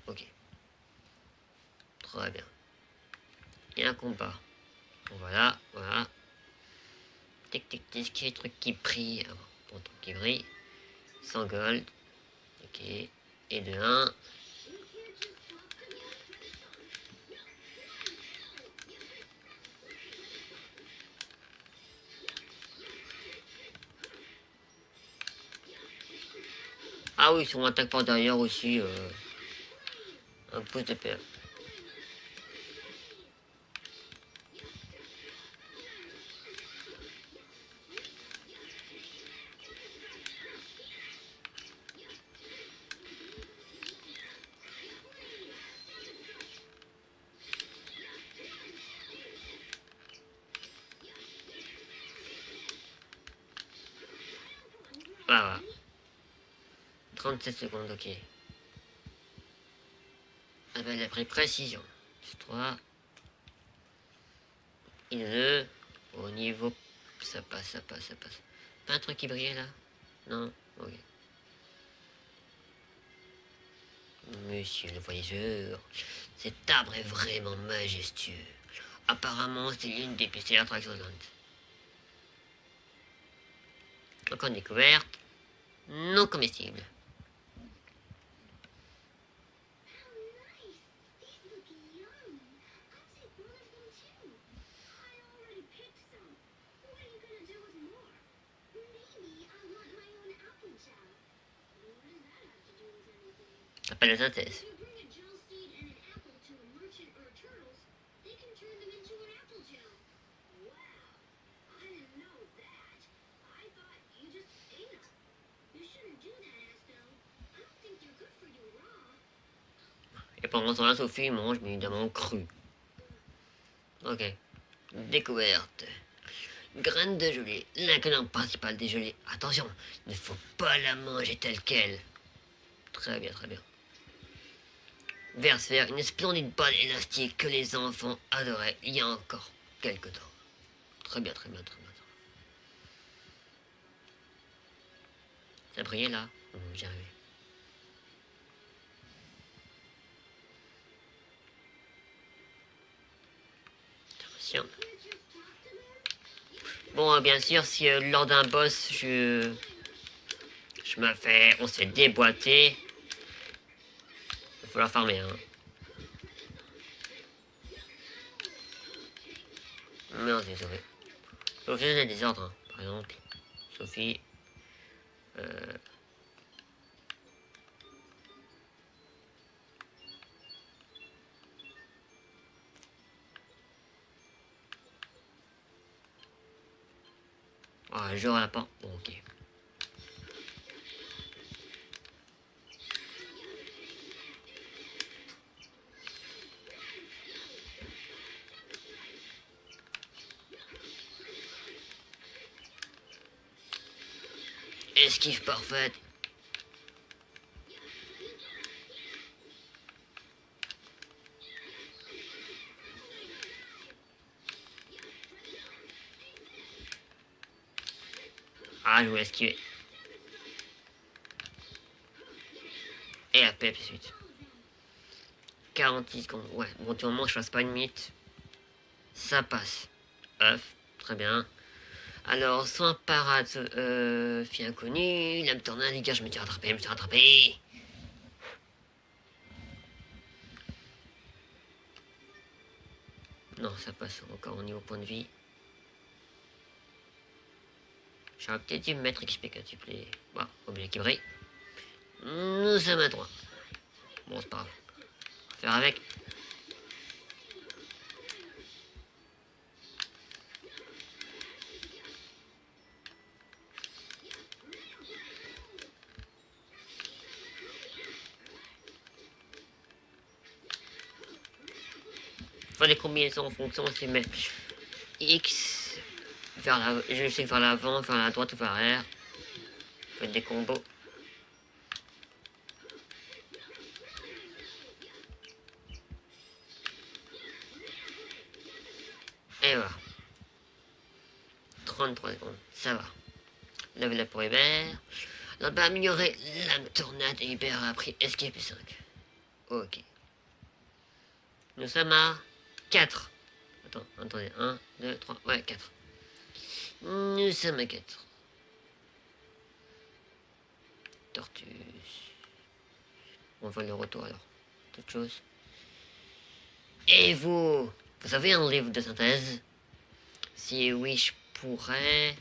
Ok. Très bien. Il y a un combat. Bon, voilà, voilà. Tic tic tic, truc qui brille. Ah, bon, truc qui brille. 100 gold. Ok. Et de 1. Ah oui, si on attaque par derrière aussi, un pouce de PF. Voilà. 37 secondes, ok. Ah ben, elle a pris précision. 3. Et 2. Au niveau. Ça passe, ça passe, ça passe. Pas un truc qui brillait là? Non? Ok. Monsieur le voyageur, cet arbre est vraiment majestueux. Apparemment, c'est l'une des plus célèbres attractions de Londres. Encore une découverte. Non comestible. Appelle la synthèse. pendant ce temps-là, Sophie mange, mais évidemment, cru. Ok. Découverte. Graine de gelée. L'ingrédient principal des gelées. Attention, il ne faut pas la manger telle qu'elle. Très bien, très bien. Versfer, une splendide balle élastique que les enfants adoraient il y a encore quelque temps. Très bien, très bien, très bien. Ça brillait là. J'y arrivais. Attention. Bon, bien sûr, si lors d'un boss, on se fait déboîter, il va falloir farmer, hein. Mais on s'est sauvé. Donc, j'ai des ordres, hein. Par exemple, Sophie. Ah, j'aurai la porte. Bon, ok. Esquive parfaite. Ah, je voulais esquiver. Et la paix, puis suite. 46 secondes. Ouais, bon, du moment que je fasse pas une mythe, ça passe. Œuf, très bien. Alors, soin parade, fille inconnue, lame tornade, les gars, je me suis rattrapé, je me suis rattrapé. Non, ça passe encore au niveau point de vie. J'aurais peut-être dû me mettre XP quintuplé. Bon, objet qui brille. Nous sommes à 3. Bon, c'est pas grave. On va faire avec. Faire des combinaisons en fonction, c'est mettre X vers la, je sais vers l'avant, vers la droite ou vers l'arrière. Faites des combos. Et voilà. 33 secondes, ça va. Level up pour Hubert. On va améliorer lame tornade et Hubert a pris escape 5. Ok. Nous sommes à 4. Attendez, 1, 2, 3, ouais, 4. Nous sommes à 4. Tortue. On va le retour alors. Toute chose. Et vous avez un livre de synthèse? Si oui, je pourrais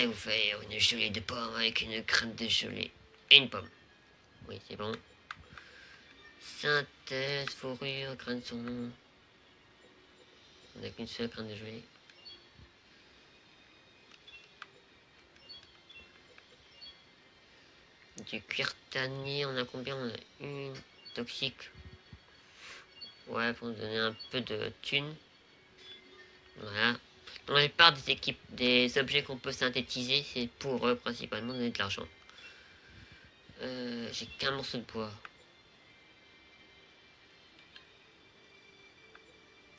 vous faire une gelée de pomme avec une crème de gelée et une pomme. Oui, c'est bon. Synthèse, fourrure, graine de saumon. On n'a qu'une seule crème de gelée. Du cuir tanné, on a combien? On a une toxique. Ouais, pour nous donner un peu de thunes. Voilà. Dans la plupart des objets qu'on peut synthétiser, c'est pour eux principalement donner de l'argent. J'ai qu'un morceau de bois.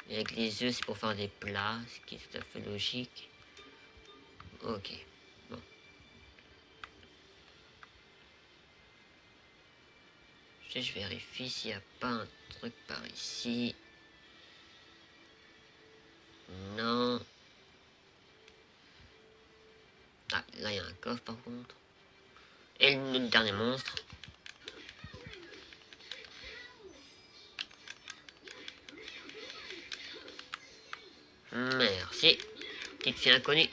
Et avec les œufs, c'est pour faire des plats, ce qui est tout à fait logique. Ok. Bon. Je vérifie s'il n'y a pas un truc par ici. Non. Ah, là, il y a un coffre par contre. Et le dernier monstre. Merci. Petite fille inconnue.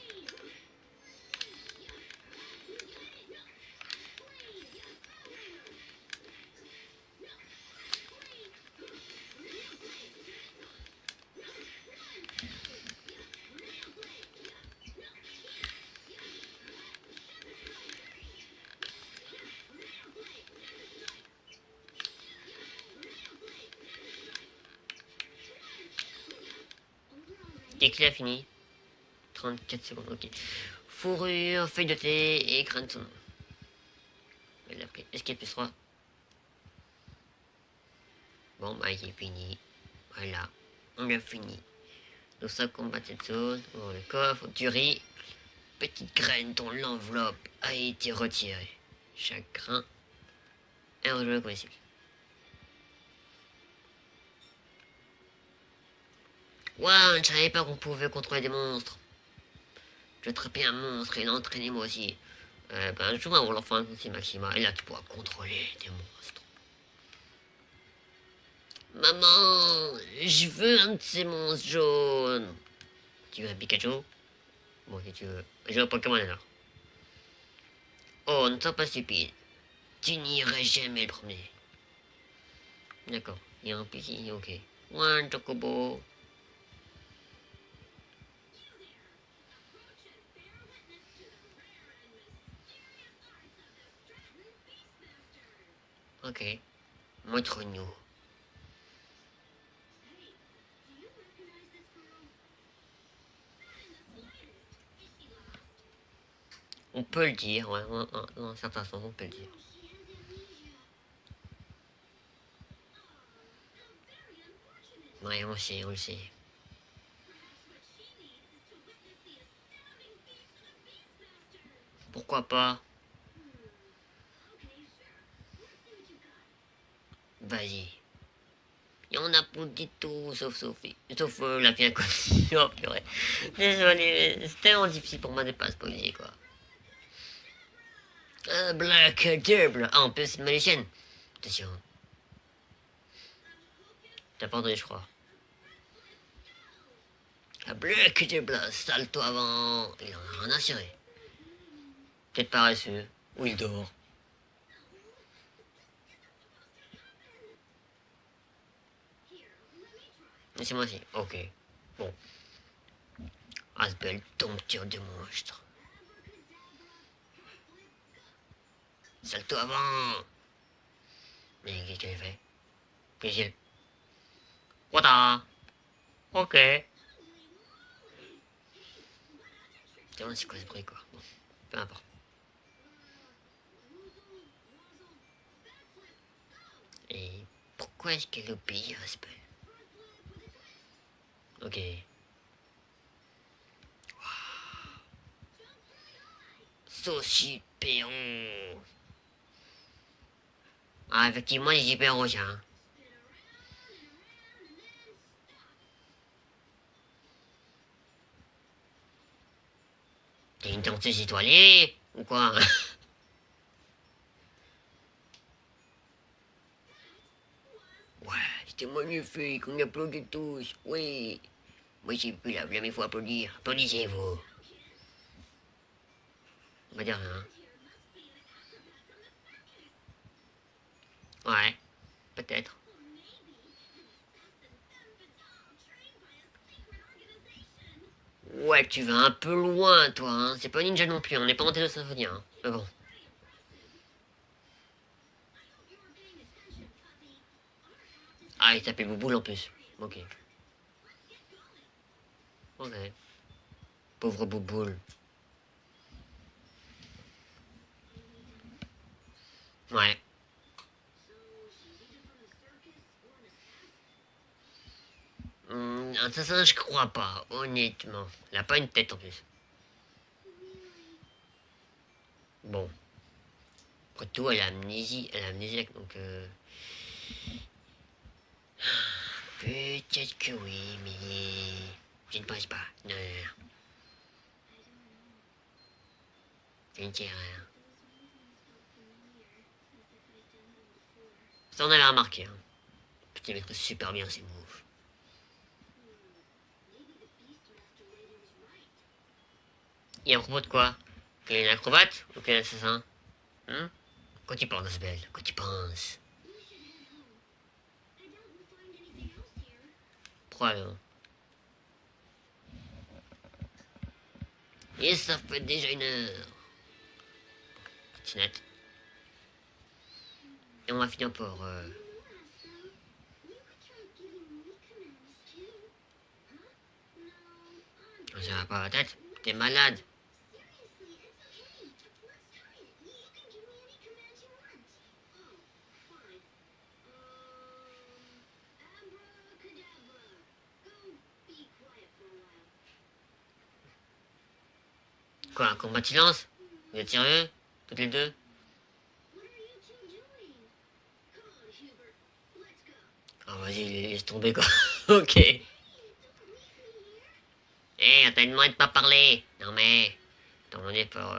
Et qui a fini? 34 secondes, ok. Fourrure, feuille de thé et crâne de son nom. Elle a pris escape plus 3. Bon, bah, il est fini. Voilà, on a fini. Nous sommes combattre cette zone. Bon, le coffre, du riz. Petite graine dont l'enveloppe a été retirée. Chaque grain est rejoué possible. Ouah, je ne savais pas qu'on pouvait contrôler des monstres. Je attrapais un monstre et l'entraîner moi aussi. Ben, je joue un rôle enfin c'est Maxima. Et là, tu pourras contrôler des monstres. Maman, je veux un de ces monstres jaunes. Tu veux un Pikachu? Bon, si tu veux. Je veux un Pokémon alors. Oh, ne sois pas stupide. Tu n'irais jamais le promener. D'accord. Il y a un petit, ok. One chocobo. Ok. Montre-nous. On peut le dire, ouais, dans un certain sens, on peut le dire. Ouais, on le sait. Pourquoi pas? Vas-y. Il y en a pour du tout, sauf Sophie. Sauf la fille à côté. Oh purée. Désolé, c'est tellement difficile pour moi de pas spoiler, quoi. Black Double. Ah, en plus, c'est une magicienne. Attention. T'as pas entendu, je crois. Black Double, salto avant. Il en a rien à cirer. Peut-être paresseux. Ou il dort. Mais c'est moi aussi. Ok. Bon. Asbel, dompteur de monstre. Salto avant. Mais qu'est-ce qu'elle fait? Qu'est-ce qu'elle... Wata. Ok. C'est quoi ce bruit, quoi? Bon, peu importe. Et pourquoi est-ce qu'elle obéit à Asbel? Ok. Saucipéon. Ah, effectivement, les hyper rouges, hein. T'es une danseuse étoilée? Ou quoi? Ouais, c'était magnifique, on applaudit tous, oui. Moi j'ai plus la flemme, il faut applaudir. Applaudissez-vous. On va dire rien. Ouais, peut-être. Ouais, tu vas un peu loin, toi, hein. C'est pas ninja non plus, on n'est pas en de symphonie, hein. Mais bon. Ah, il t'appelle Bouboule en plus. Ok. Ok. Pauvre Bouboule. Ouais. Un assassin, je crois pas, honnêtement. Elle a pas une tête en plus. Bon. Après tout, elle a amnésie, elle a amnésiaque, donc peut-être que oui, mais je ne pense pas. Non, non, non. Je ne sais rien. Ça, on avait remarqué, hein. Putain, il maîtrise super bien ses moves. Et à propos de quoi? Qu'il est un acrobate ou qu'il est un assassin? Hein? Quand tu penses, Belle? Quand tu penses? Probablement. Et ça fait déjà 1 heure. Petite. Et on va finir par... Ça va pas la tête? T'es malade. Quoi, un combat de silence? Vous êtes sérieux? Toutes les deux? Ah vas-y, laisse tomber quoi. Ok. On t'a demandé de pas parler. Non mais, attends, on est pour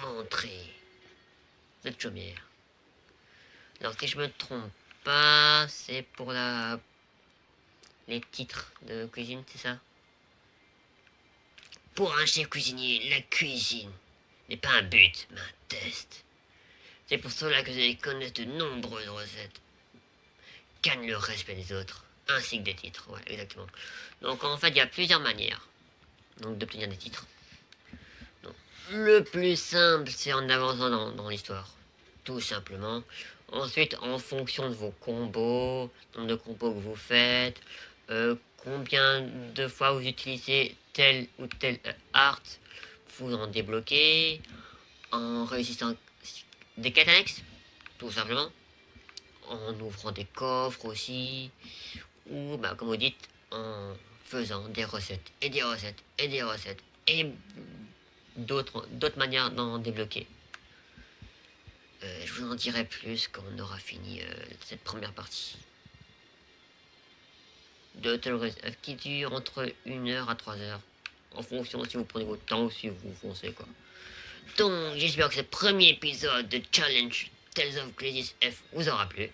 entrer. Cette chaumière. Alors si je me trompe pas, c'est pour les titres de cuisine, c'est ça? Pour un chef cuisinier, la cuisine n'est pas un but, mais un test. C'est pour cela que vous allez connaître de nombreuses recettes. Gagne le respect des autres, ainsi que des titres, ouais, exactement. Donc en fait, il y a plusieurs manières donc d'obtenir des titres. Donc, le plus simple, c'est en avançant dans l'histoire. Tout simplement. Ensuite, en fonction de vos combos, nombre de combos que vous faites, combien de fois vous utilisez tel ou tel art, vous en débloquez, en réussissant des quêtes annexes, tout simplement, en ouvrant des coffres aussi, ou bah, comme vous dites, en faisant des recettes et des recettes et des recettes et d'autres manières d'en débloquer. Je vous en dirai plus quand on aura fini cette première partie. De qui dure entre 1 heure à 3 heures. En fonction si vous prenez votre temps ou si vous foncez quoi. Donc j'espère que ce premier épisode de Challenge Tales of Crisis F vous aura plu.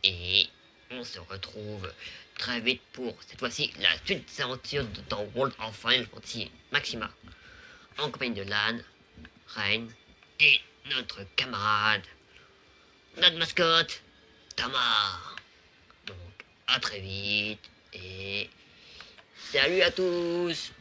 Et on se retrouve très vite pour cette fois-ci la suite des aventures dans World of Final Fantasy Maxima. En compagnie de Lan, Reine et notre camarade, notre mascotte, Tamar. Donc à très vite et salut à tous!